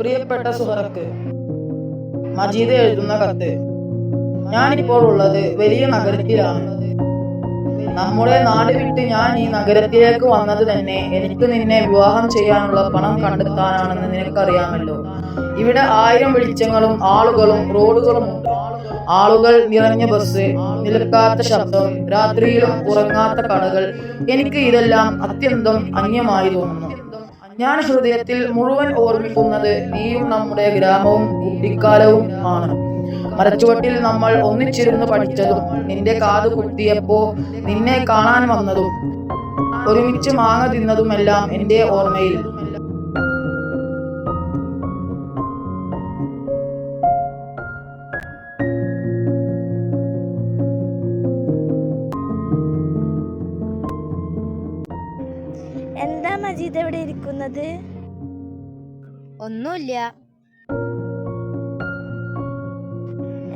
പ്രിയപ്പെട്ട സുഹൃത്ത് മജീദ് എഴുതുന്ന കത്ത്. ഞാനിപ്പോൾ ഉള്ളത് വലിയ നഗരത്തിലാണ്. നമ്മുടെ നാട് വിട്ട് ഞാൻ ഈ നഗരത്തിലേക്ക് വന്നത് തന്നെ എനിക്ക് നിന്നെ വിവാഹം ചെയ്യാനുള്ള പണം കണ്ടെത്താനാണെന്ന് നിനക്കറിയാമല്ലോ. ഇവിടെ 1000 വെളിച്ചങ്ങളും ആളുകളും റോഡുകളും ഉണ്ട്. ആളുകൾ നിറഞ്ഞ ബസ്, നിൽക്കാത്ത ശബ്ദം, രാത്രിയിലും ഉറങ്ങാത്ത കടകൾ. എനിക്ക് ഇതെല്ലാം അത്യന്തം അന്യമായി തോന്നുന്നു. ഞാൻ ഹൃദയത്തിൽ മുഴുവൻ ഓർമ്മിക്കുന്നത് നീയും നമ്മുടെ ഗ്രാമവും കുട്ടിക്കാലവും ആണ്. മരച്ചുവട്ടിൽ നമ്മൾ ഒന്നിച്ചിരുന്ന് പഠിച്ചതും, നിന്റെ കാത് കുത്തിയപ്പോ നിന്നെ കാണാൻ വന്നതും, ഒരുമിച്ച് മാങ്ങ തിന്നതുമെല്ലാം എന്റെ ഓർമ്മയിൽ. എന്താ മജീദ് എവിടെ ഇരിക്കുന്നത്? ഒന്നുമില്ല.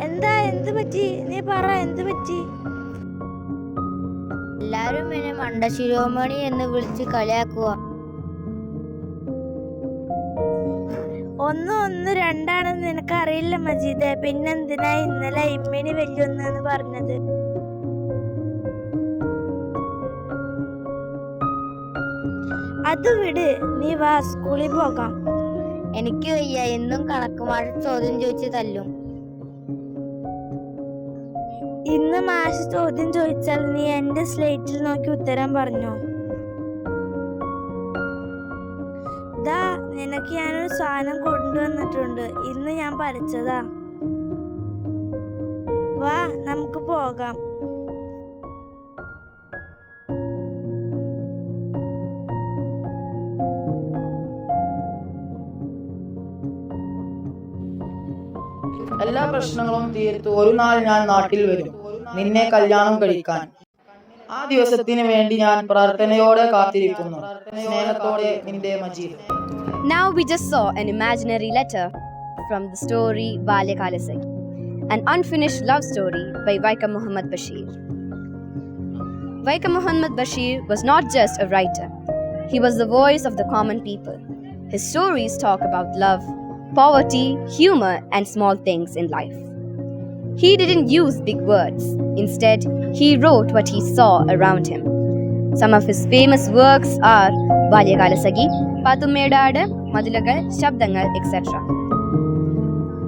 എന്താ, എന്ത് പറ്റി? നീ പറ, എന്ത് പറ്റി? എല്ലാരും എന്നെ മണ്ടശിരോമണി എന്ന് വിളിച്ച് കളിയാക്കുക. 1 1 2 നിനക്ക് അറിയില്ല മജീദ്. പിന്നെന്തിനാ ഇന്നലെ ഇമ്മിണി വല്യൊന്ന് പറഞ്ഞത്? അത് വിട്, നീ വാ, സ്കൂളിൽ പോകാം. എനിക്ക് വയ്യ. എന്നും കണക്ക് മാഷ് ചോദ്യം ചോദിച്ച് തല്ലും. ഇന്ന് മാഷ് ചോദ്യം ചോദിച്ചാൽ നീ എന്റെ സ്ലേറ്റിൽ നോക്കി ഉത്തരം പറഞ്ഞോ? ദാ, നിനക്ക് ഞാനൊരു സാധനം കൊണ്ടുവന്നിട്ടുണ്ട്. ഇന്ന് ഞാൻ പഠിച്ചതാ. വാ, നമുക്ക് പോകാം. എല്ലാ പ്രശ്നങ്ങളും തീർത്ത് ഒരു നാൾ ഞാൻ നാട്ടിൽ വരും, നിന്നെ കല്യാണം കഴിക്കാൻ. ആ ദിവസത്തിന് വേണ്ടി ഞാൻ പ്രാർത്ഥനയോടെ കാത്തിരിക്കുന്നു. സ്നേഹത്തോടെ, നിന്റെ Majeed. Now we just saw an imaginary letter from the story Balya Kalasagi, an unfinished love story by Vaikom Muhammad Bashir. Vaikom Muhammad Bashir was not just a writer. He was the voice of the common people. His stories talk about love, poverty, humor, and small things in life. He didn't use big words. Instead, he wrote what he saw around him. Some of his famous works are Balya Kalasagi, Pathummedaadu, Madulagal, Shabdangal, etc.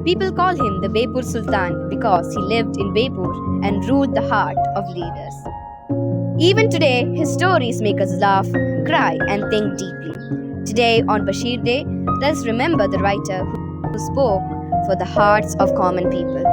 People call him the Bepur Sultan because he lived in Bepur and ruled the heart of leaders. Even today, his stories make us laugh, cry, and think deeply. Today, on Bashir Day, let's remember the writer who spoke for the hearts of common people.